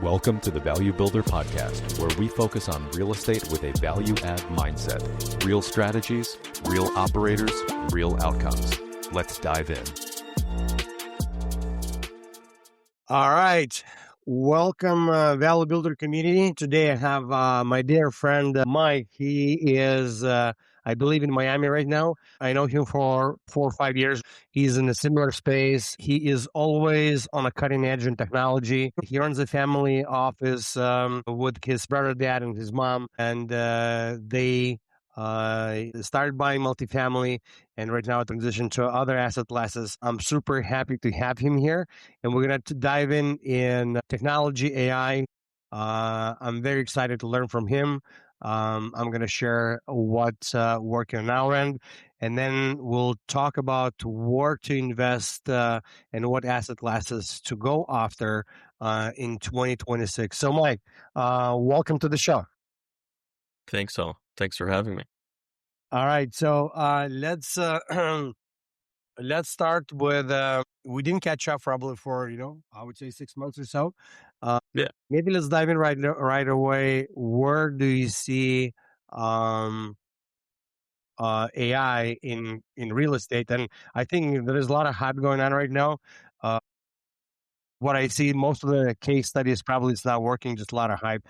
Welcome to the Value Builder Podcast, where we focus on real estate with a value-add mindset. Real strategies, real operators, real outcomes. Let's dive in. All right. Welcome, Value Builder community. Today I have my dear friend, Mike. He is, I believe, in Miami right now. I know him for 4 or 5 years. He's in a similar space. He is always on a cutting edge in technology. He runs a family office with his brother, dad, and his mom. And they started buying multifamily and right now transition to other asset classes. I'm super happy to have him here. And we're going to dive in technology, AI. I'm very excited to learn from him. I'm going to share what's working on our end, and then we'll talk about where to invest and what asset classes to go after in 2026. So, Mike, welcome to the show. Thanks, Saul. Thanks for having me. All right, so let's let's start with we didn't catch up probably for I would say 6 months or so. Yeah. Maybe let's dive in right away. Where do you see AI in real estate? And I think there is a lot of hype going on right now. What I see, most of the case studies probably it's not working, just a lot of hype.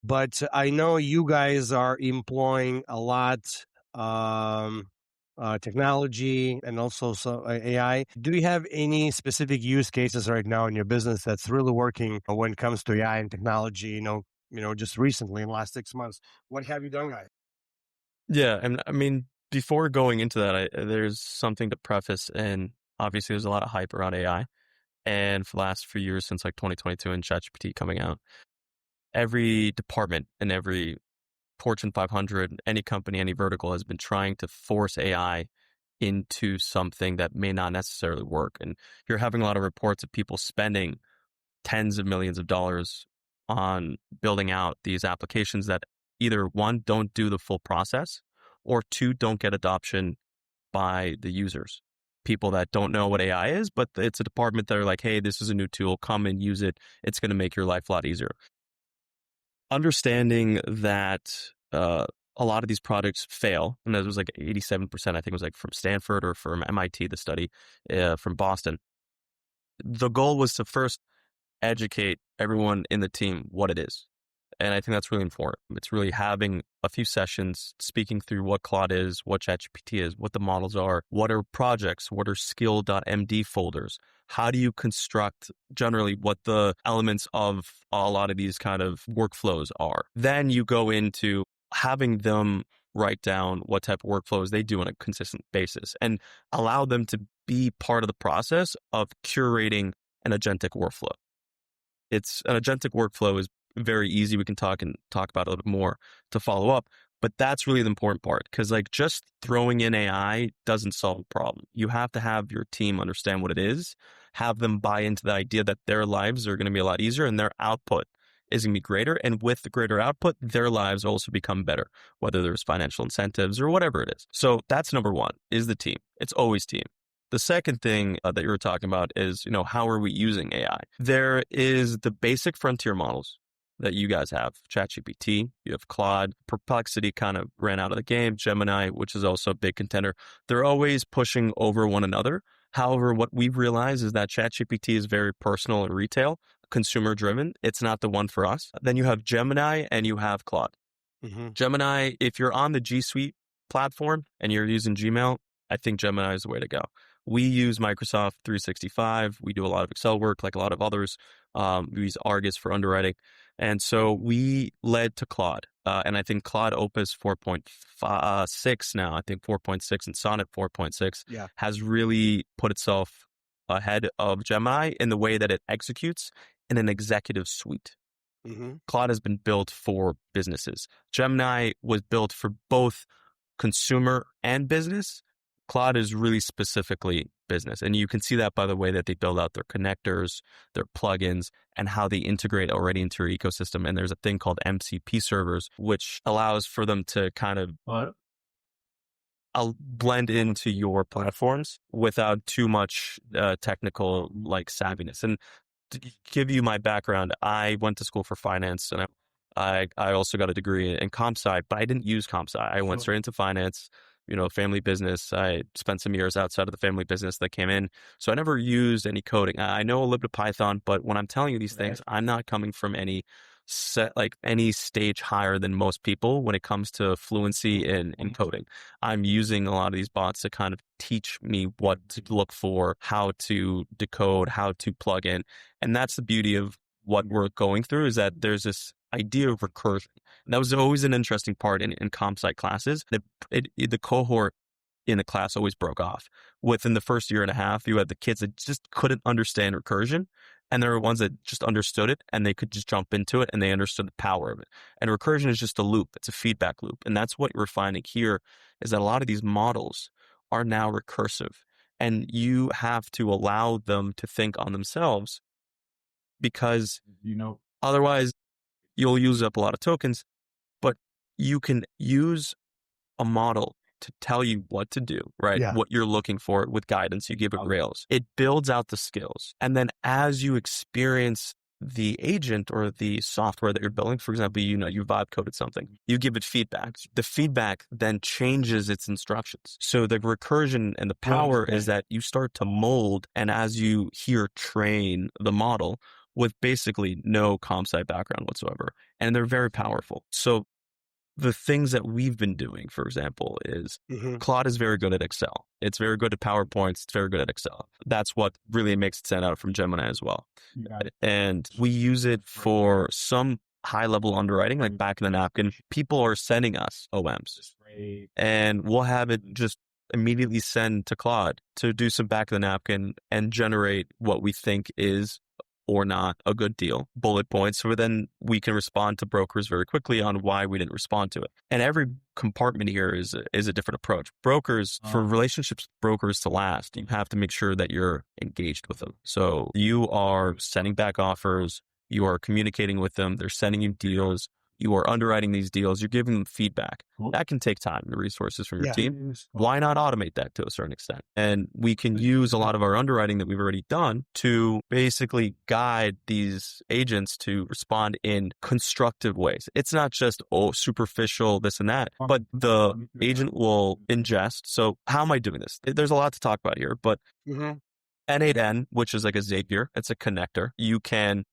But I know you guys are employing a lot technology and also AI. Do you have any specific use cases right now in your business that's really working when it comes to AI and technology? Just recently in the last 6 months, what have you done, guys? Yeah, and I mean, before going into that, there's something to preface, and obviously there's a lot of hype around AI. And for the last few years, since like 2022 and ChatGPT coming out, every department and every Fortune 500, any company, any vertical has been trying to force AI into something that may not necessarily work. And you're having a lot of reports of people spending tens of millions of dollars on building out these applications that either one, don't do the full process, or two, don't get adoption by the users. People that don't know what AI is, but it's a department that are like, hey, this is a new tool, come and use it. It's going to make your life a lot easier. Understanding that a lot of these products fail, and that was like 87%, I think it was like from Stanford or from MIT, the study from Boston. The goal was to first educate everyone in the team what it is. And I think that's really important. It's really having a few sessions, speaking through what Claude is, what ChatGPT is, what the models are, what are projects, what are skill.md folders, how do you construct generally what the elements of a lot of these kind of workflows are. Then you go into having them write down what type of workflows they do on a consistent basis and allow them to be part of the process of curating an agentic workflow. It's an agentic workflow is very easy. We can talk about it a little bit more to follow up, but that's really the important part, because like just throwing in AI doesn't solve the problem. You have to have your team understand what it is, have them buy into the idea that their lives are going to be a lot easier and their output is going to be greater. And with the greater output, their lives also become better, whether there's financial incentives or whatever it is. So that's number one, is the team. It's always team. The second thing that you were talking about is, how are we using AI? There is the basic frontier models that you guys have. ChatGPT, you have Claude, Perplexity kind of ran out of the game, Gemini, which is also a big contender. They're always pushing over one another. However, what we've realized is that ChatGPT is very personal and retail, consumer driven. It's not the one for us. Then you have Gemini and you have Claude. Mm-hmm. Gemini, if you're on the G Suite platform and you're using Gmail, I think Gemini is the way to go. We use Microsoft 365. We do a lot of Excel work like a lot of others. We use Argus for underwriting. And so we led to Claude. And I think Claude Opus 4.6 now, I think 4.6 and Sonnet 4.6 has really put itself ahead of Gemini in the way that it executes in an executive suite. Mm-hmm. Claude has been built for businesses. Gemini was built for both consumer and business. Claude is really specifically business. And you can see that by the way that they build out their connectors, their plugins, and how they integrate already into your ecosystem. And there's a thing called MCP servers, which allows for them to kind of blend into your platforms without too much technical like savviness. And to give you my background, I went to school for finance, and I also got a degree in comp sci, but I didn't use comp sci. I went straight into finance, family business. I spent some years outside of the family business that came in. So I never used any coding. I know a little bit of Python, but when I'm telling you these things, I'm not coming from any stage higher than most people when it comes to fluency in coding. I'm using a lot of these bots to kind of teach me what to look for, how to decode, how to plug in. And that's the beauty of what we're going through, is that there's this idea of recursion. And that was always an interesting part in comp sci classes. The cohort in the class always broke off. Within the first year and a half, you had the kids that just couldn't understand recursion. And there were ones that just understood it and they could just jump into it and they understood the power of it. And recursion is just a loop. It's a feedback loop. And that's what we're finding here, is that a lot of these models are now recursive, and you have to allow them to think on themselves, because otherwise you'll use up a lot of tokens. But you can use a model to tell you what to do, right? Yeah. What you're looking for with guidance. You give it rails. It builds out the skills. And then as you experience the agent or the software that you're building, for example, you vibe coded something, you give it feedback. The feedback then changes its instructions. So the recursion and the power is that you start to mold, and as you train the model with basically no comp sci background whatsoever. And they're very powerful. So the things that we've been doing, for example, is Claude is very good at Excel. It's very good at PowerPoints. It's very good at Excel. That's what really makes it stand out from Gemini as well. And we use it for some high-level underwriting, like back in the napkin. People are sending us OMs, and we'll have it just immediately send to Claude to do some back of the napkin and generate what we think is or not a good deal, bullet points, so then we can respond to brokers very quickly on why we didn't respond to it. And every compartment here is a different approach. Brokers, for relationships with brokers to last, you have to make sure that you're engaged with them. So you are sending back offers, you are communicating with them, they're sending you deals, you are underwriting these deals, you're giving them feedback. That can take time and resources from your team. Why not automate that to a certain extent? And we can use a lot of our underwriting that we've already done to basically guide these agents to respond in constructive ways. It's not just, superficial, this and that, but the agent will ingest. So how am I doing this? There's a lot to talk about here, but N8N, which is like a Zapier, it's a connector. You can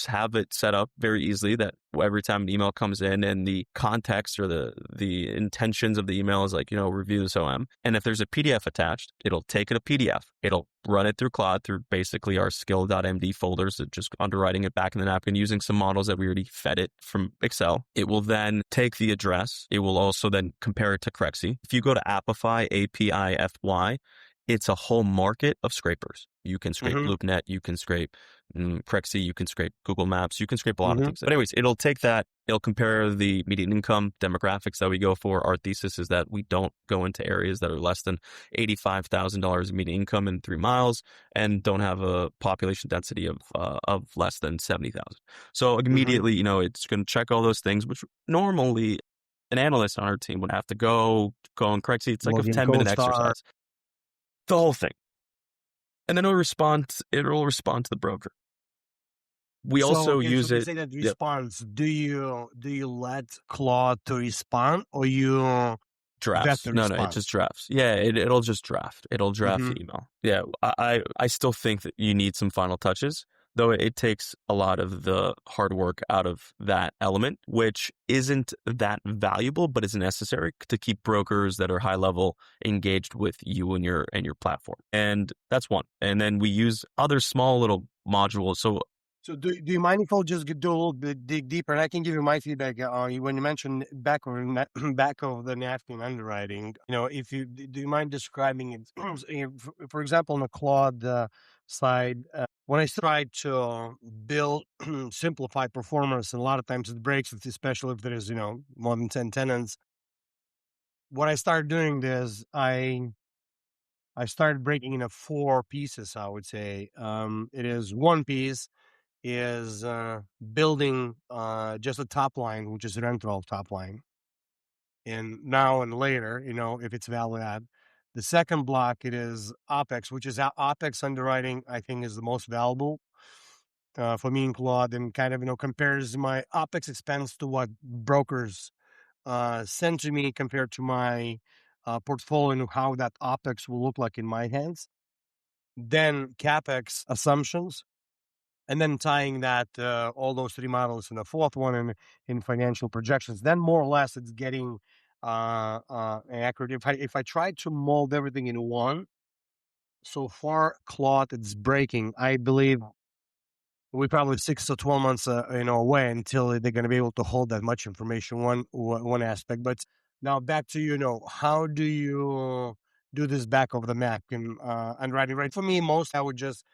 have it set up very easily that every time an email comes in and the context or the intentions of the email is like, review this OM. And if there's a PDF attached, it'll take it a PDF. It'll run it through Claude through basically our skill.md folders, just underwriting it back in the napkin using some models that we already fed it from Excel. It will then take the address. It will also then compare it to CRE. If you go to Apify, APIFY, it's a whole market of scrapers. You can scrape LoopNet, you can scrape CRE, you can scrape Google Maps, you can scrape a lot of things. But anyways, it'll take that, it'll compare the median income demographics that we go for. Our thesis is that we don't go into areas that are less than $85,000 in median income in 3 miles and don't have a population density of less than 70,000. So immediately, it's going to check all those things, which normally an analyst on our team would have to go and CRE. It's like a 10-minute exercise. The whole thing. And then it'll respond to the broker. We also use it. Say that response. Do you let Claude to respond, or you drafts? No, it just drafts. Yeah, it'll just draft. It'll draft the email. Yeah, I still think that you need some final touches, though it takes a lot of the hard work out of that element, which isn't that valuable, but is necessary to keep brokers that are high level engaged with you and your platform. And that's one. And then we use other small little modules. So do you mind if I'll just do a little bit dig deeper, and I can give you my feedback when you mentioned back of the napkin underwriting. If you do you mind describing it? For example, on the Claude side, when I try to build simplify performance, and a lot of times it breaks, especially if there is more than 10 tenants. What I started doing is I started breaking into 4 pieces. I would say it is one piece is building just a top line, which is rental top line. And now and later, if it's value add. The second block, it is OPEX, which is OPEX underwriting, I think is the most valuable. for me in Claude, and kind of compares my OpEx expense to what brokers send to me compared to my portfolio and how that OpEx will look like in my hands. Then CapEx assumptions, and then tying that all those three models in the fourth one in financial projections. Then more or less it's getting accurate. If I try to mold everything in one, so far Claude it's breaking. I believe we probably 6 to 12 months away until they're going to be able to hold that much information. One aspect. But now back to how do you do this back of the map in underwriting? Right, for me, most I would just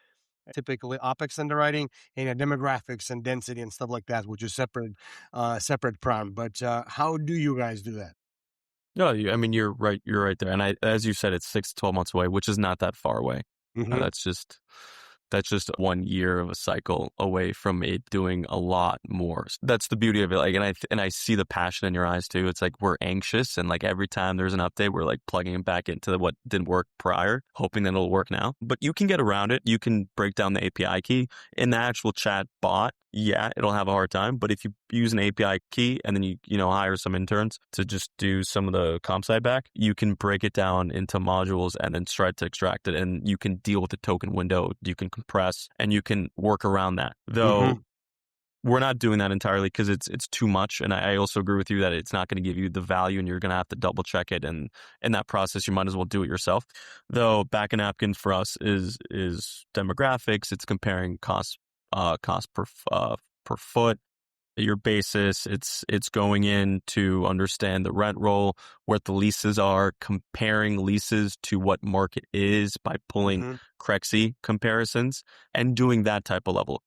typically OpEx underwriting and demographics and density and stuff like that, which is separate prong. But how do you guys do that? No, I mean, you're right. You're right there. And as you said, it's 6 to 12 months away, which is not that far away. Mm-hmm. That's just 1 year of a cycle away from it doing a lot more. That's the beauty of it. Like, and I see the passion in your eyes too. It's like we're anxious, and like every time there's an update, we're like plugging it back into what didn't work prior, hoping that it'll work now. But you can get around it. You can break down the API key in the actual chat bot. Yeah, it'll have a hard time. But if you use an API key and then you hire some interns to just do some of the comp side back, you can break it down into modules and then try to extract it. And you can deal with the token window. You can compress and you can work around that. Though we're not doing that entirely because it's too much. And I also agree with you that it's not going to give you the value and you're going to have to double check it. And in that process, you might as well do it yourself. Though back in napkin for us is demographics. It's comparing cost per foot, your basis. It's going in to understand the rent roll, what the leases are, comparing leases to what market is by pulling CRE comparisons and doing that type of level.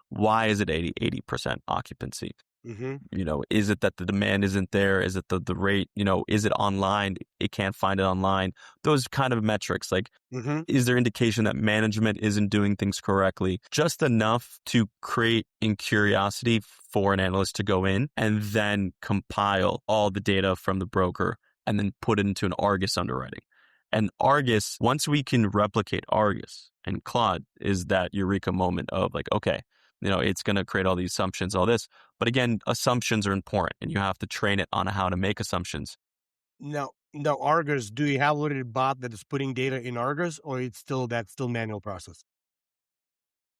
Why is it 80% occupancy? Is it that the demand isn't there? Is it the rate? Is it online? It can't find it online. Those kind of metrics, like, is there indication that management isn't doing things correctly? Just enough to create in curiosity for an analyst to go in and then compile all the data from the broker and then put it into an Argus underwriting. And Argus, once we can replicate Argus and Claude, is that eureka moment of like, okay, it's going to create all these assumptions, all this. But again, assumptions are important and you have to train it on how to make assumptions. No, Argus, do you have a little bot that is putting data in Argus, or that's still manual process?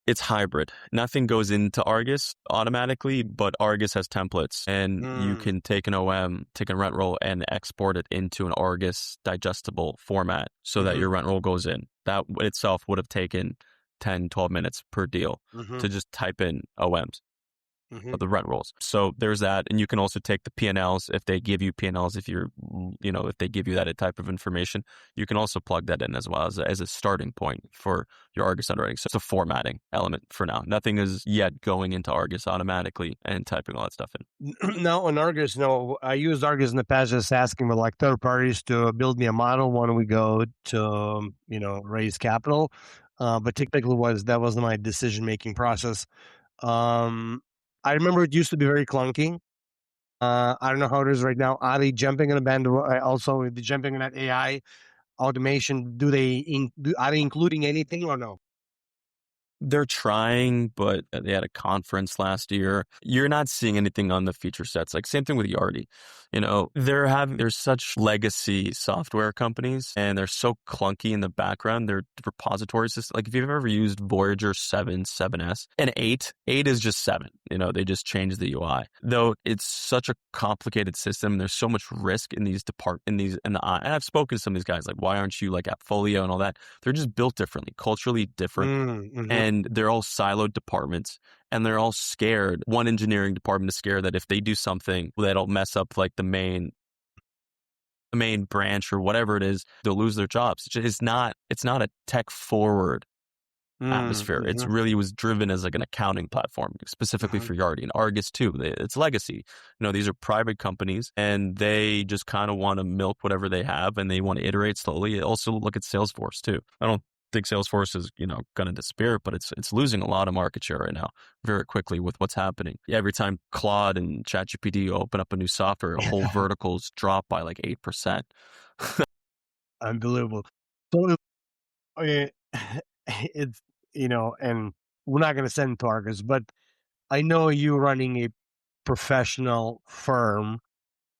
It's hybrid. Nothing goes into Argus automatically, but Argus has templates and you can take an OM, take a rent roll and export it into an Argus digestible format so that your rent roll goes in. That itself would have taken 10, 12 minutes per deal to just type in OMs. Of the rent rolls. So there's that. And you can also take the P&Ls if they give you P&Ls, if they give you that type of information, you can also plug that in as well as a starting point for your Argus underwriting. So it's a formatting element for now. Nothing is yet going into Argus automatically and typing all that stuff in. No, on Argus, no. I used Argus in the past, just asking with like third parties to build me a model when we go to, raise capital. But typically that wasn't my decision-making process. I remember it used to be very clunky. I don't know how it is right now. Are they jumping on a band? Also, are they jumping on that AI automation? Are they including anything or no? They're trying, but they had a conference last year. You're not seeing anything on the feature sets. Like same thing with Yardi. There's such legacy software companies and they're so clunky in the background. Their repository system, like if you've ever used Voyager 7, 7S, and 8 is just 7. They just changed the UI. Though it's such a complicated system, there's so much risk in these and I've spoken to some of these guys, like, why aren't you like Appfolio and all that? They're just built differently, culturally different. And they're all siloed departments and they're all scared. One engineering department is scared that if they do something that'll mess up like the main branch or whatever it is, they'll lose their jobs. It's not a tech forward atmosphere. It's really was driven as like an accounting platform specifically for Yardi and Argus too. It's legacy. These are private companies and they just kind of want to milk whatever they have and they want to iterate slowly. Also look at Salesforce too. I don't think Salesforce is, going to disappear, but it's losing a lot of market share right now very quickly with what's happening. Every time Claude and ChatGPT open up a new software, whole verticals drop by like 8%. Unbelievable. So it's, and we're not going to send to Argus, but I know you running a professional firm.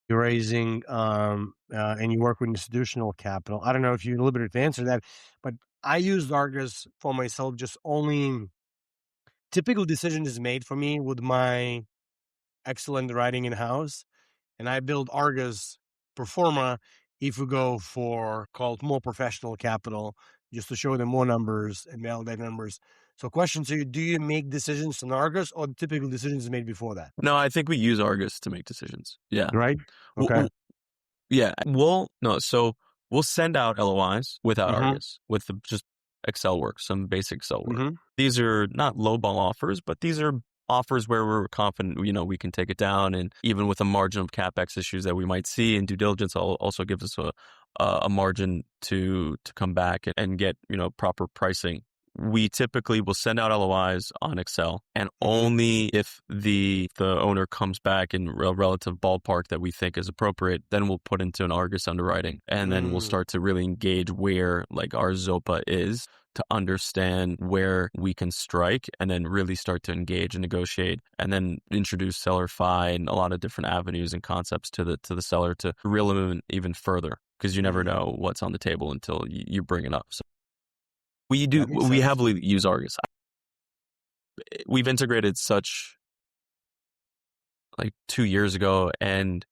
You're raising, and you work with institutional capital. I don't know if you're liberty to answer that, but I used Argus for myself. Just only typical decision is made for me with my excellent writing in house, and I build Argus Performa if we go for called more professional capital, just to show them more numbers and validate numbers. So, question to you: do you make decisions on Argus, or the typical decisions made before that? No, I think we use Argus to make decisions. Yeah. Right. Okay. Yeah. So we'll send out LOIs without Argus, with just Excel work, some basic Excel work. These are not lowball offers, but these are offers where we're confident, we can take it down. And even with a margin of CapEx issues that we might see, and due diligence also gives us a margin to come back and get, proper pricing. We typically will send out LOIs on Excel, and only if the owner comes back in a relative ballpark that we think is appropriate, then we'll put into an Argus underwriting, and then we'll start to really engage where like our ZOPA is, to understand where we can strike, and then really start to engage and negotiate, and then introduce seller fi and a lot of different avenues and concepts to the seller to reel them in even further, because you never know what's on the table until you bring it up. So we heavily use Argus. We've integrated such like 2 years ago, and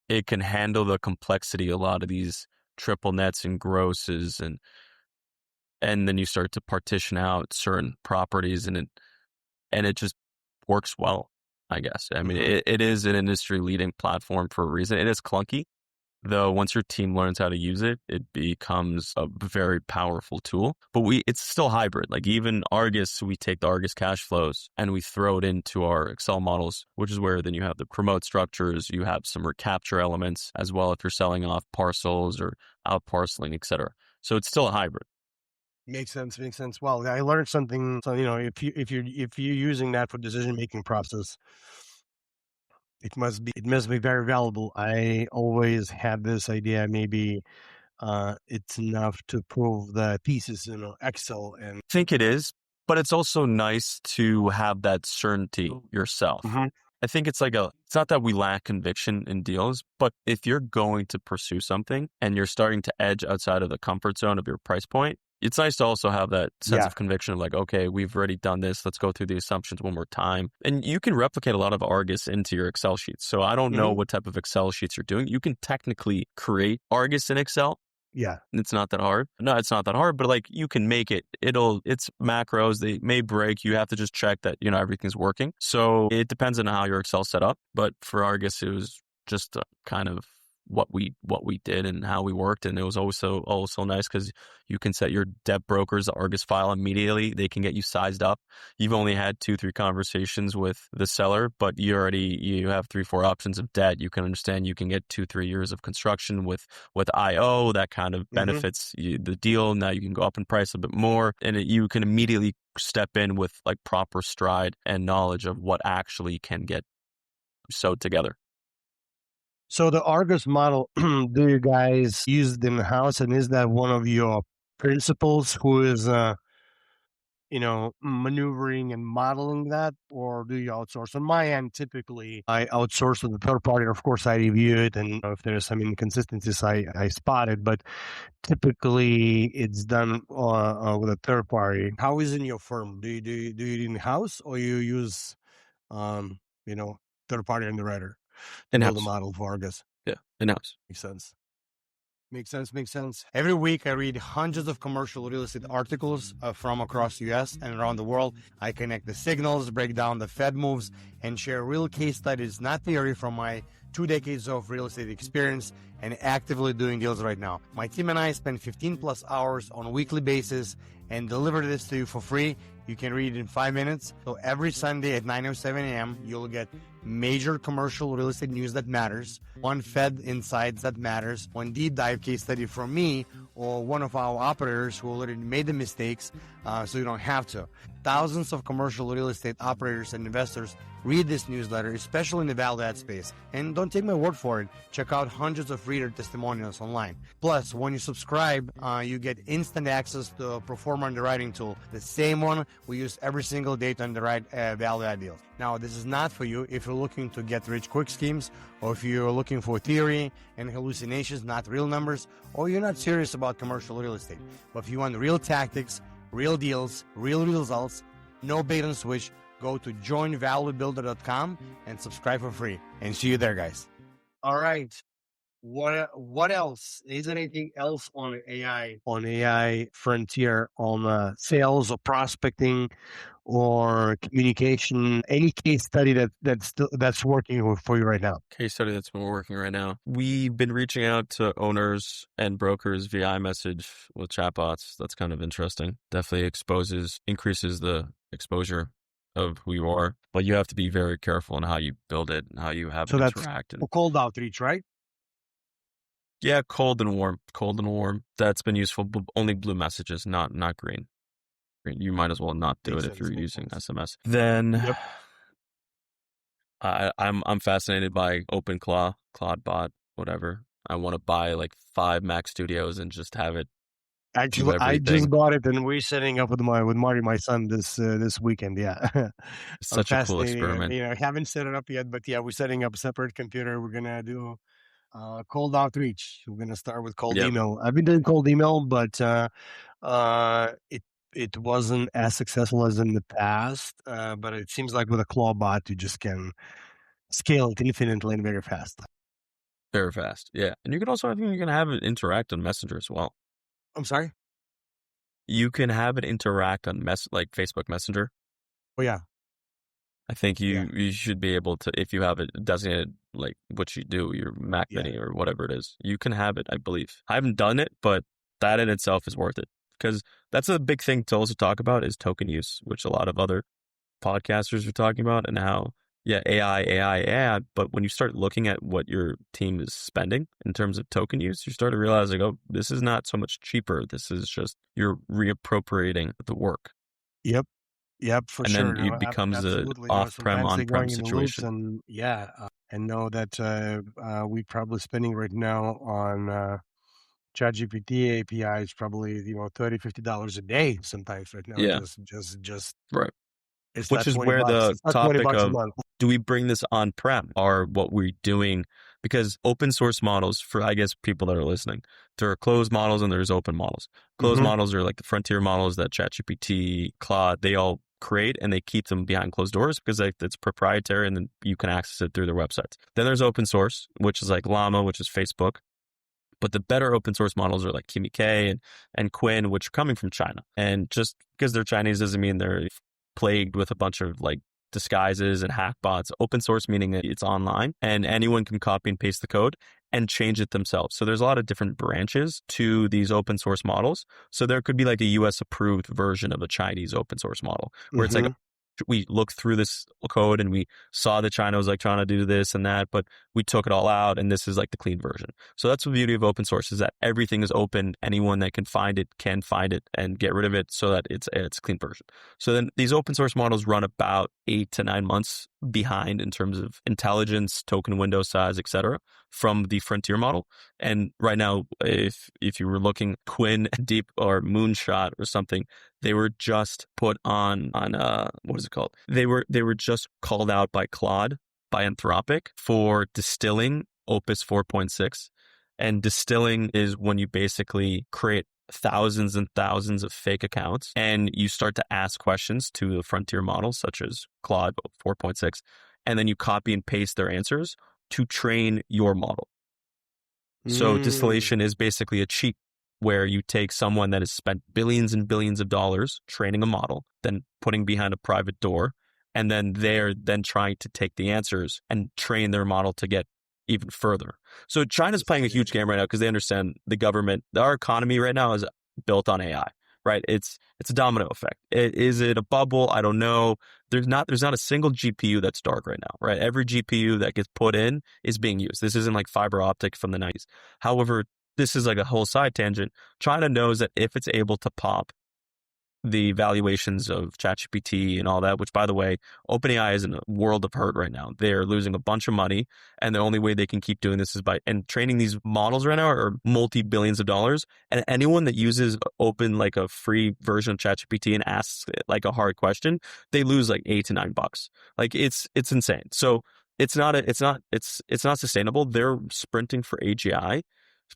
it can handle the complexity, a lot of these triple nets and grosses, and then you start to partition out certain properties, and it just works well, I guess. I mean, it is an industry leading platform for a reason. It is clunky, though. Once your team learns how to use it, it becomes a very powerful tool. But it's still hybrid. Like even Argus, we take the Argus cash flows and we throw it into our Excel models, which is where then you have the promote structures, you have some recapture elements as well if you're selling off parcels or out parceling, etc. So it's still a hybrid. Makes sense. Well, I learned something. So if you're using that for decision making process, it must be very valuable. I always had this idea. Maybe it's enough to prove the thesis in Excel. And I think it is, but it's also nice to have that certainty yourself. I think it's not that we lack conviction in deals, but if you're going to pursue something and you're starting to edge outside of the comfort zone of your price point, it's nice to also have that sense of conviction of like, okay, we've already done this. Let's go through the assumptions one more time. And you can replicate a lot of Argus into your Excel sheets. So I don't know what type of Excel sheets you're doing. You can technically create Argus in Excel. Yeah. It's not that hard. No, it's not that hard, but like you can make it. It's macros. They may break. You have to just check that, everything's working. So it depends on how your Excel's set up. But for Argus, it was just kind of what we did and how we worked. And it was also nice because you can set your debt brokers the Argus file immediately. They can get you sized up. You've only had 2-3 conversations with the seller, but you have 3-4 options of debt. You can understand you can get 2-3 years of construction with IO. That kind of benefits the deal. Now you can go up in price a bit more, and you can immediately step in with like proper stride and knowledge of what actually can get sewed together. So the Argus model, do you guys use it in the house, and is that one of your principals who is, maneuvering and modeling that, or do you outsource? On my end, typically I outsource to the third party. Of course, I review it, and if there's some inconsistencies, I spot it. But typically, it's done with a third party. How is it in your firm? Do you do it in house, or you use, third party underwriter? Build a model for Argus. Yeah, in-house. Makes sense. Every week I read hundreds of commercial real estate articles from across the U.S. and around the world. I connect the signals, break down the Fed moves, and share real case studies, not theory, from my 2 decades of real estate experience and actively doing deals right now. My team and I spend 15 plus hours on a weekly basis and deliver this to you for free. You can read it in 5 minutes. So every Sunday at 9:07 a.m., you'll get major commercial real estate news that matters, one Fed insights that matters, one deep dive case study from me or one of our operators who already made the mistakes, so you don't have to. thousands of commercial real estate operators and investors read this newsletter, especially in the value add space. And don't take my word for it. Check out hundreds of reader testimonials online. Plus, when you subscribe, you get instant access to a pro forma underwriting tool, the same one we use every single day to underwrite value add deals. Now, this is not for you if you're looking to get rich quick schemes, or if you're looking for theory and hallucinations, not real numbers, or you're not serious about commercial real estate. But if you want real tactics, real deals, real results, no bait and switch, go to joinvaluebuilder.com and subscribe for free. And see you there, guys. All right. What else? Is there anything else on AI frontier, on sales or prospecting or communication? Any case study that's working for you right now? Case study that's been working right now. We've been reaching out to owners and brokers via iMessage with chatbots. That's kind of interesting. Definitely increases the exposure of who you are, but you have to be very careful in how you build it and how you have it interact. So that's cold outreach, right? Yeah, cold and warm. That's been useful. Only blue messages, not green. You might as well not do it if you're using SMS. Then I'm fascinated by OpenClaw, CloudBot, whatever. I want to buy like 5 Mac Studios and just have it. Actually, I just bought it, and we're setting up with Marty, my son, this weekend. Yeah, such a cool experiment. I haven't set it up yet, but yeah, we're setting up a separate computer. We're gonna do cold outreach. We're gonna start with cold email. I've been doing cold email, but it wasn't as successful as in the past. But it seems like with a ClawBot, you just can scale it infinitely and very fast. Very fast, yeah. And you can also, I think you can have it interact on Messenger as well. I'm sorry? You can have it interact on like Facebook Messenger. Oh, yeah. I think you should be able to, if you have it designated like what you do, your Mac Mini or whatever it is, you can have it, I believe. I haven't done it, but that in itself is worth it. Because that's a big thing to also talk about is token use, which a lot of other podcasters are talking about, and how, AI, but when you start looking at what your team is spending in terms of token use, you start to realize, like, oh, this is not so much cheaper. This is just, you're reappropriating the work. Yep, for sure. And then it becomes an off-prem, on-prem situation. And know that we're probably spending right now on ChatGPT APIs probably $30-$50 a day sometimes right now. Yeah, just right. It's which is where the topic of do we bring this on-prem are what we're doing, because open source models, for I guess people that are listening, there are closed models and there's open models. Closed models are like the frontier models that ChatGPT, Claude, they all create, and they keep them behind closed doors because it's proprietary and then you can access it through their websites. Then there's open source, which is like Llama, which is Facebook. But the better open source models are like Kimi K and Quinn, which are coming from China. And just because they're Chinese doesn't mean they're plagued with a bunch of like disguises and hack bots. Open source meaning that it's online and anyone can copy and paste the code and change it themselves. So there's a lot of different branches to these open source models. So there could be like a US approved version of a Chinese open source model where it's like, we looked through this code and we saw that China was like trying to do this and that, but we took it all out and this is like the clean version. So that's the beauty of open source, is that everything is open. Anyone that can find it and get rid of it so that it's a clean version. So then these open source models run about 8 to 9 months behind in terms of intelligence, token window size, etc., from the frontier model. And right now, if you were looking Quinn Deep or Moonshot or something, they were just put on what is it called? They were just called out by Claude, by Anthropic, for distilling Opus 4.6. And distilling is when you basically create thousands and thousands of fake accounts and you start to ask questions to the frontier models such as Claude 4.6, and then you copy and paste their answers to train your model. So distillation is basically a cheat where you take someone that has spent billions and billions of dollars training a model, then putting behind a private door, and then they're then trying to take the answers and train their model to get even further. So China's playing a huge game right now because they understand the government, our economy right now is built on AI, right? It's a domino effect. Is it a bubble? I don't know. There's not a single GPU that's dark right now, right? Every GPU that gets put in is being used. This isn't like fiber optic from the 90s. However, this is like a whole side tangent. China knows that if it's able to pop the valuations of ChatGPT and all that, which, by the way, OpenAI is in a world of hurt right now. They're losing a bunch of money, and the only way they can keep doing this is by, and training these models right now are multi-billions of dollars. And anyone that uses open, like a free version of ChatGPT and asks it like a hard question, they lose like $8 to $9. Like it's insane. So it's not sustainable. They're sprinting for AGI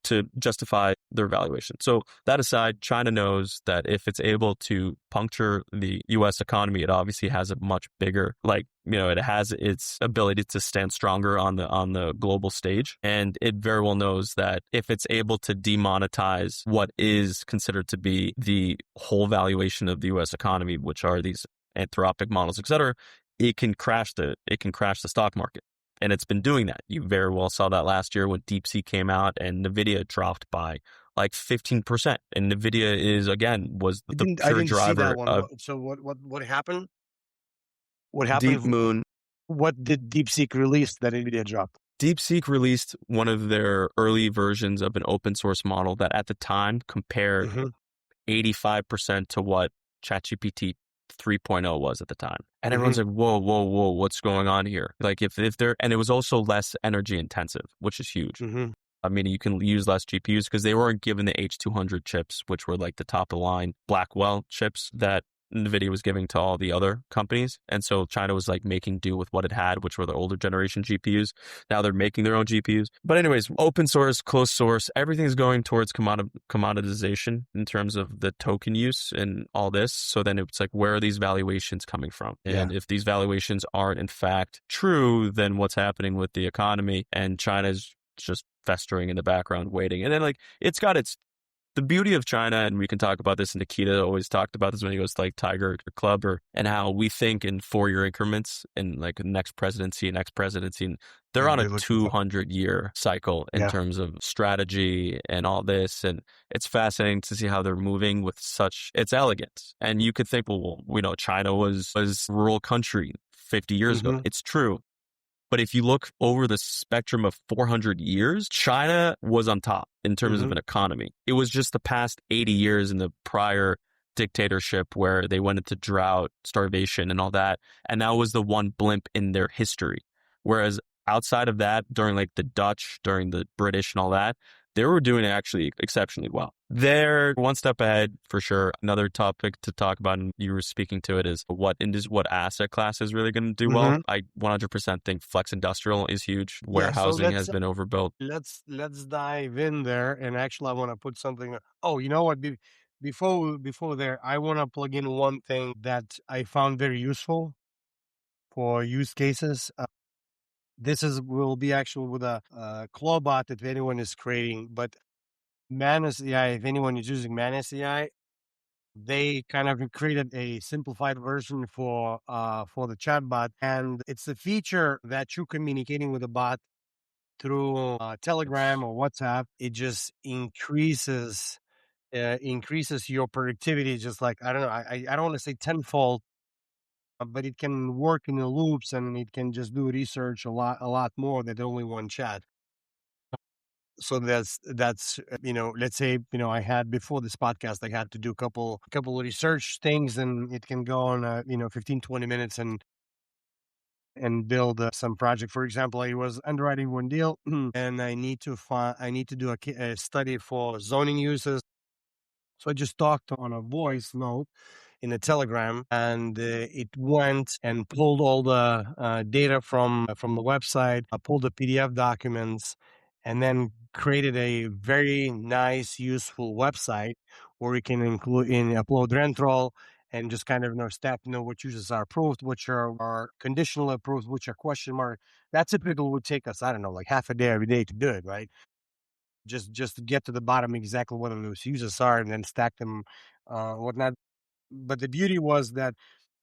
to justify their valuation. So that aside, China knows that if it's able to puncture the US economy, it obviously has a much bigger, it has its ability to stand stronger on the global stage. And it very well knows that if it's able to demonetize what is considered to be the whole valuation of the US economy, which are these anthropic models, et cetera, it can crash the stock market. And it's been doing that. You very well saw that last year when DeepSeek came out and NVIDIA dropped by like 15%. And NVIDIA was the pure driver of... So what happened? What Deep happened? Moon. What did DeepSeek release that NVIDIA dropped? DeepSeek released one of their early versions of an open source model that at the time compared 85% to what ChatGPT 3.0 was at the time. And everyone's like, whoa, what's going on here? Like if they're, and it was also less energy intensive, which is huge. I mean, you can use less GPUs because they weren't given the H200 chips, which were like the top of the line Blackwell chips that NVIDIA was giving to all the other companies. And so China was like making do with what it had, which were the older generation GPUs. Now they're making their own GPUs. But anyways, open source, closed source, everything's going towards commoditization in terms of the token use and all this. So then it's like, where are these valuations coming from? And if these valuations aren't in fact true, then what's happening with the economy? And China's just festering in the background, waiting. And then the beauty of China, and we can talk about this, and Nikita always talked about this when he goes to like Tiger Club, and how we think in 4-year increments and like next presidency. And they're on a 200-year cycle in terms of strategy and all this. And it's fascinating to see how they're moving with it's elegance. And you could think, well, China was a rural country 50 years ago. It's true. But if you look over the spectrum of 400 years, China was on top in terms of an economy. It was just the past 80 years in the prior dictatorship where they went into drought, starvation, and all that. And that was the one blimp in their history. Whereas outside of that, during like the Dutch, during the British and all that, they were doing actually exceptionally well. They're one step ahead for sure. Another topic to talk about, and you were speaking to it, is what asset class is really going to do well. I 100% think flex industrial is huge. Warehousing has been overbuilt. Let's dive in there. And actually, I want to put something. Oh, you know what? Before there, I want to plug in one thing that I found very useful for use cases. This will be actually with a Clawbot if anyone is creating, but Manus AI, if anyone is using Manus AI, they kind of created a simplified version for the chatbot, and it's a feature that you're communicating with the bot through Telegram or WhatsApp. It just increases your productivity, just like, I don't know, I don't want to say tenfold, but it can work in the loops and it can just do research a lot more than only one chat. So that's let's say, I had before this podcast, I had to do a couple of research things, and it can go on 15-20 minutes and build some project. For example, I was underwriting one deal and I need to do a study for zoning uses. So I just talked on a voice note in a Telegram, and it went and pulled all the data from the website, pulled the PDF documents, and then created a very nice, useful website where we can upload rent roll and just kind of what uses are approved, which are conditional approved, which are question mark. That typically would take us, I don't know, like half a day every day to do it, right? Just to get to the bottom exactly what those users are and then stack them, whatnot. But the beauty was that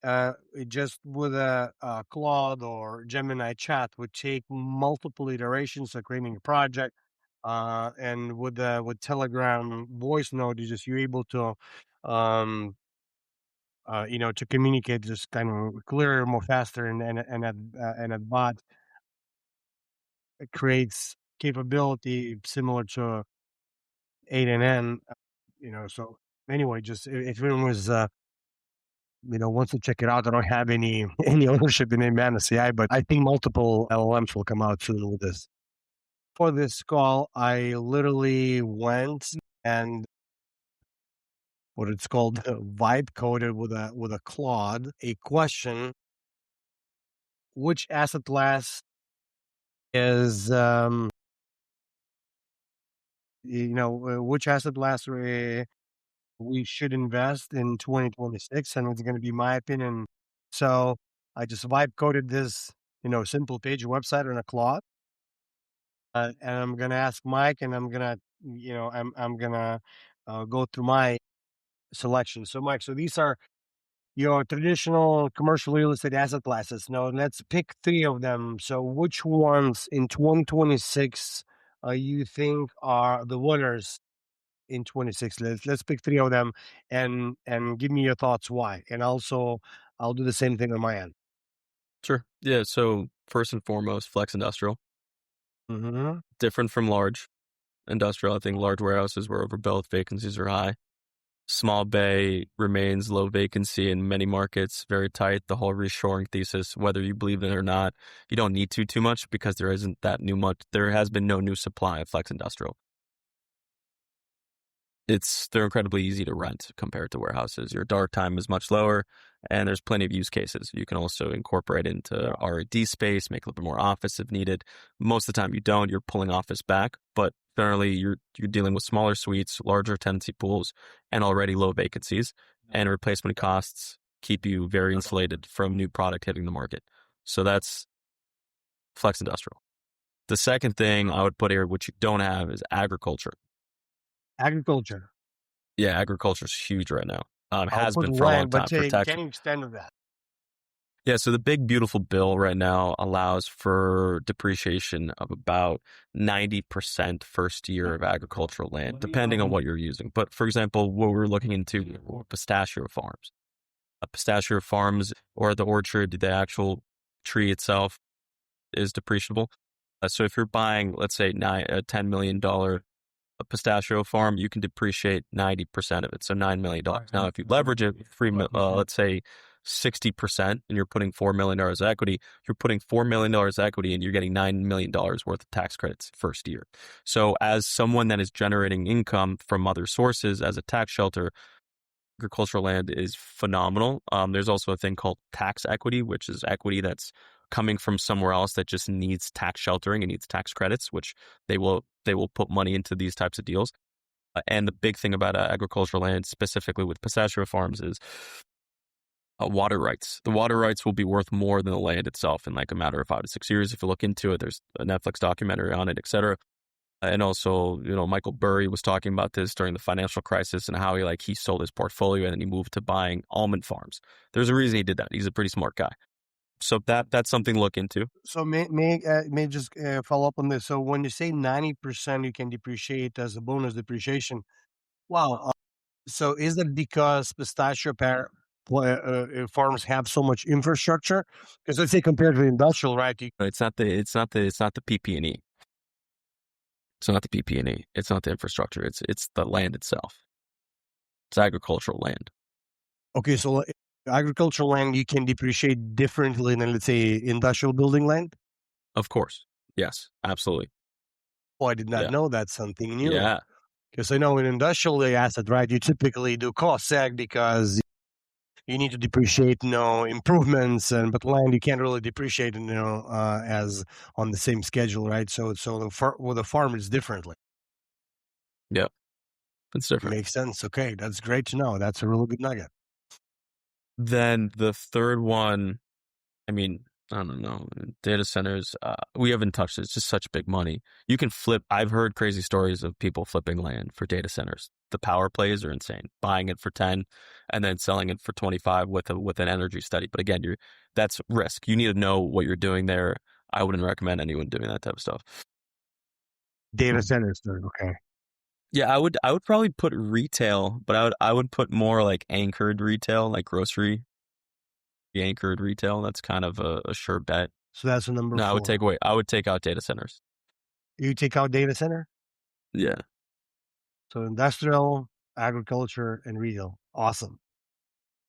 it just with a Claude or Gemini chat would take multiple iterations of creating a project. And with Telegram voice note, you're able to, to communicate just kind of clearer, more faster, and a bot creates capability similar to 8 and N. So anyway, just if anyone was wants to check it out. I don't have any ownership in MNSCI, but I think multiple LLMs will come out soon with this. For this call, I literally went and what it's called vibe coded with a Claude a question: which asset class is which asset class we should invest in 2026, and it's going to be my opinion. So I just vibe coded this simple page website on a Claude, and I'm gonna ask Mike, and I'm gonna go through my selection. So Mike, so these are your traditional commercial real estate asset classes. Now let's pick three of them. So which ones in 2026 you think are the winners in 26? Let's pick three of them and give me your thoughts why. And also I'll do the same thing on my end. Sure. Yeah. So first and foremost, flex industrial. Mm-hmm. Different from large industrial. I think large warehouses were overbuilt, vacancies are high. Small bay remains low vacancy in many markets, very tight. The whole reshoring thesis, whether you believe in it or not, you don't need too much because there isn't that new much. There has been no new supply of flex industrial. They're incredibly easy to rent compared to warehouses. Your dark time is much lower, and there's plenty of use cases. You can also incorporate into R&D space, make a little bit more office if needed. Most of the time you don't, you're pulling office back, but generally you're dealing with smaller suites, larger tenancy pools, and already low vacancies, and replacement costs keep you very insulated from new product hitting the market. So that's flex industrial. The second thing I would put here, which you don't have, is agriculture. Agriculture. Yeah, agriculture is huge right now. I'll Has put been for a long land, but time. can you extend on that? Yeah, so the big beautiful bill right now allows for depreciation of about 90% first year of agricultural land, depending on what you're using. But for example, what we're looking into were pistachio farms. Pistachio farms or the orchard, the actual tree itself is depreciable. So if you're buying, let's say, a $10 million a pistachio farm, you can depreciate 90% of it, so $9 million. Now, if you leverage it, let's say 60%, and you're putting $4 million equity, you're putting $4 million equity and you're getting $9 million worth of tax credits first year. So as someone that is generating income from other sources as a tax shelter, agricultural land is phenomenal. There's also a thing called tax equity, which is equity that's coming from somewhere else that just needs tax sheltering and needs tax credits, which they will put money into these types of deals. And the big thing about agricultural land, specifically with pistachio farms, is water rights. The water rights will be worth more than the land itself in like a matter of 5 to 6 years. If you look into it, there's a Netflix documentary on it, etc. And also, Michael Burry was talking about this during the financial crisis and how he sold his portfolio and then he moved to buying almond farms. There's a reason he did that. He's a pretty smart guy. So that's something to look into. So may just follow up on this. So when you say 90% you can depreciate as a bonus depreciation, wow. So is that because pistachio farms have so much infrastructure? Because let's say compared to the industrial, right? It's not the PP&E. It's not the PP&E. It's not the infrastructure. It's the land itself. It's agricultural land. Okay, so agricultural land you can depreciate differently than, let's say, industrial building land? Of course. Yes, absolutely. Oh, I did not know that's something new. Yeah. Because I know in industrial asset, right, you typically do cost seg because you need to depreciate, improvements, but land you can't really depreciate, as on the same schedule, right? So with a farm it's differently. Yep, it's different. Makes sense. Okay, that's great to know. That's a really good nugget. Then the third one, I don't know, data centers, we haven't touched it. It's just such big money. You can flip. I've heard crazy stories of people flipping land for data centers. The power plays are insane. Buying it for 10 and then selling it for 25 with an energy study. But again, that's risk. You need to know what you're doing there. I wouldn't recommend anyone doing that type of stuff. Data centers, okay. Yeah, I would probably put retail, but I would put more like anchored retail, like grocery anchored retail. That's kind of a sure bet. So that's a number 4. I would take out data centers. You take out data center? Yeah. So industrial, agriculture, and retail. Awesome.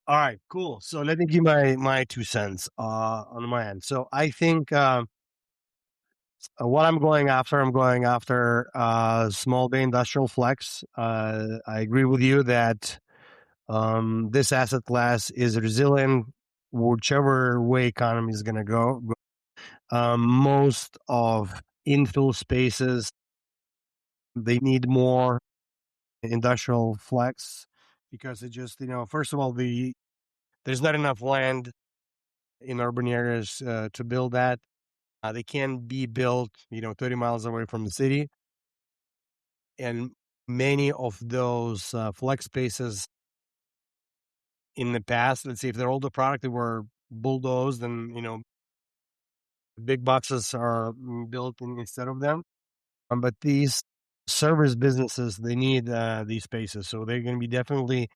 All right, cool. So let me give my 2 cents on my end. So I think what I'm going after small bay industrial flex. I agree with you that this asset class is resilient whichever way economy is going to go. Most of infill spaces, they need more industrial flex because it just, first of all, there's not enough land in urban areas to build that. They can be built, 30 miles away from the city. And many of those flex spaces in the past, let's say if they're older product, they were bulldozed and, big boxes are built instead of them. But these service businesses, they need these spaces. So they're going to be definitely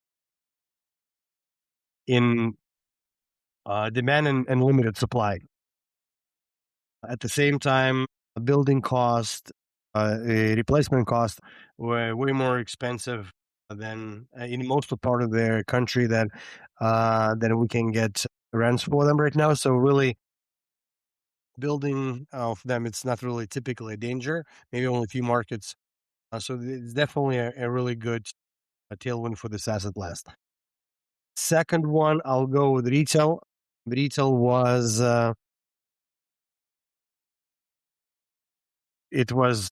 in demand and limited supply. At the same time, building cost, replacement cost were way more expensive than in most of part of the country that we can get rents for them right now. So really, building of them, it's not really typically a danger. Maybe only a few markets. So it's definitely a really good tailwind for this asset class. Second one, I'll go with retail. Retail was it was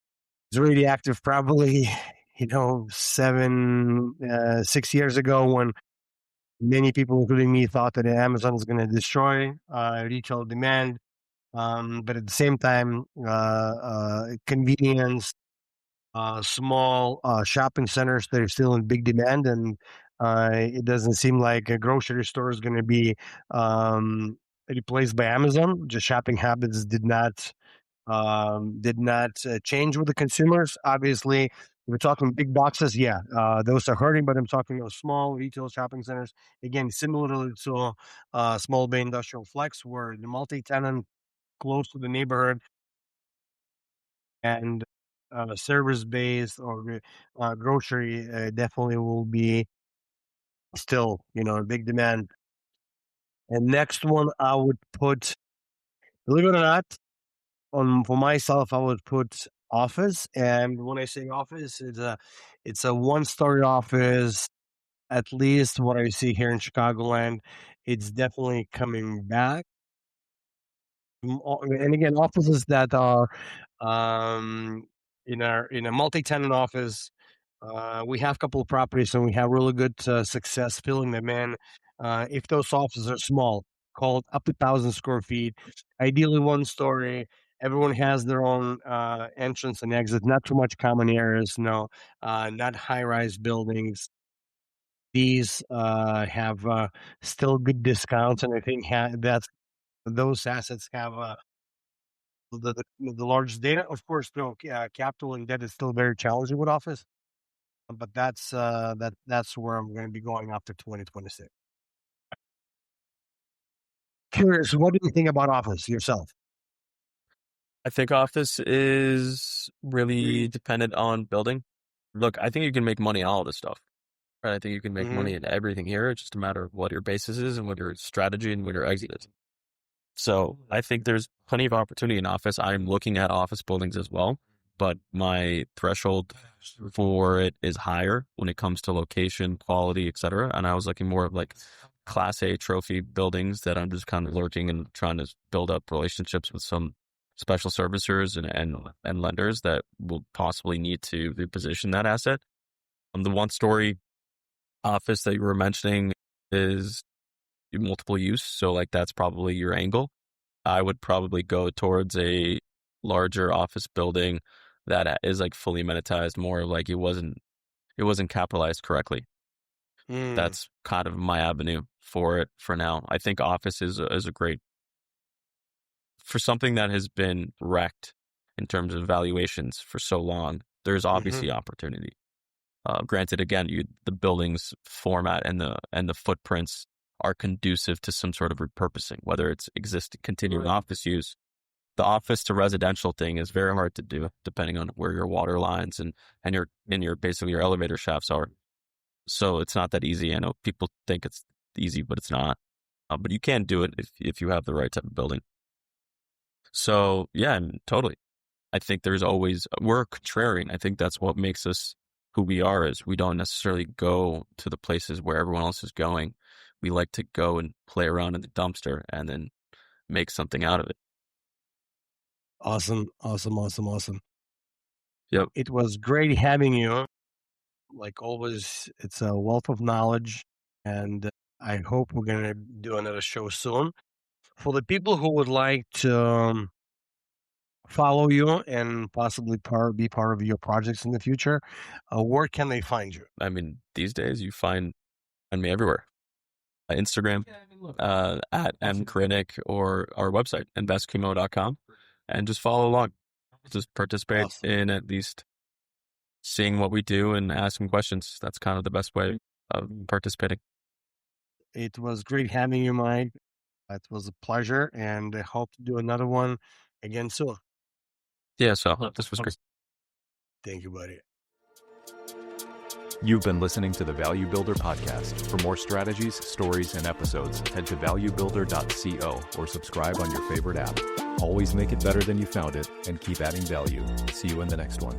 really active probably 6 years ago when many people, including me, thought that Amazon is going to destroy retail demand. But at the same time, convenience, small shopping centers, they're still in big demand, and it doesn't seem like a grocery store is going to be replaced by Amazon. Just shopping habits did not change with the consumers. Obviously, we're talking big boxes. Yeah, those are hurting, but I'm talking small retail shopping centers. Again, similarly to small bay industrial flex, where the multi-tenant close to the neighborhood and service-based or grocery definitely will be still, a big demand. And next one, I would put, believe it or not, for myself, I would put office. And when I say office, it's a one-story office. At least what I see here in Chicagoland, it's definitely coming back. And again, offices that are um, in a multi-tenant office. We have a couple of properties, and we have really good success filling them in. If those offices are small, called up to 1,000 square feet, ideally one story. Everyone has their own entrance and exit. Not too much common areas. No, not high-rise buildings. These have still good discounts, and I think those assets have the largest data. Of course, capital and debt is still very challenging with office, but that's where I'm going to be going after 2026. Curious, what do you think about office yourself? I think office is really dependent on building. Look, I think you can make money on all this stuff. Right? I think you can make money in everything here. It's just a matter of what your basis is and what your strategy and what your exit is. So I think there's plenty of opportunity in office. I'm looking at office buildings as well, but my threshold for it is higher when it comes to location, quality, etc. And I was looking more of like Class A trophy buildings that I'm just kind of lurking and trying to build up relationships with some special servicers and lenders that will possibly need to reposition that asset. The one-story office that you were mentioning is multiple use, so like that's probably your angle. I would probably go towards a larger office building that is like fully amenitized, more like it wasn't capitalized correctly. That's kind of my avenue for it for now. I think office is a great, for something that has been wrecked in terms of valuations for so long. There's obviously opportunity. Granted, again, the building's format and the footprints are conducive to some sort of repurposing, whether it's continuing office use. The office to residential thing is very hard to do, depending on where your water lines and your basically your elevator shafts are. So it's not that easy. I know people think it's easy, but it's not. But you can do it if you have the right type of building. So yeah, and totally. I think we're contrarian. I think that's what makes us who we are, is we don't necessarily go to the places where everyone else is going. We like to go and play around in the dumpster and then make something out of it. Awesome. Yep. It was great having you. Like always, it's a wealth of knowledge, and I hope we're going to do another show soon. For the people who would like to follow you and possibly be part of your projects in the future, where can they find you? I mean, these days you find me everywhere. Instagram, at mkuritnik, or our website, investkumo.com, and just follow along. Just participate in at least seeing what we do and asking questions. That's kind of the best way of participating. It was great having you, Mike. It was a pleasure, and I hope to do another one again soon. Yeah, so this was great. Thank you, buddy. You've been listening to the Value Builder Podcast. For more strategies, stories, and episodes, head to valuebuilder.co or subscribe on your favorite app. Always make it better than you found it and keep adding value. See you in the next one.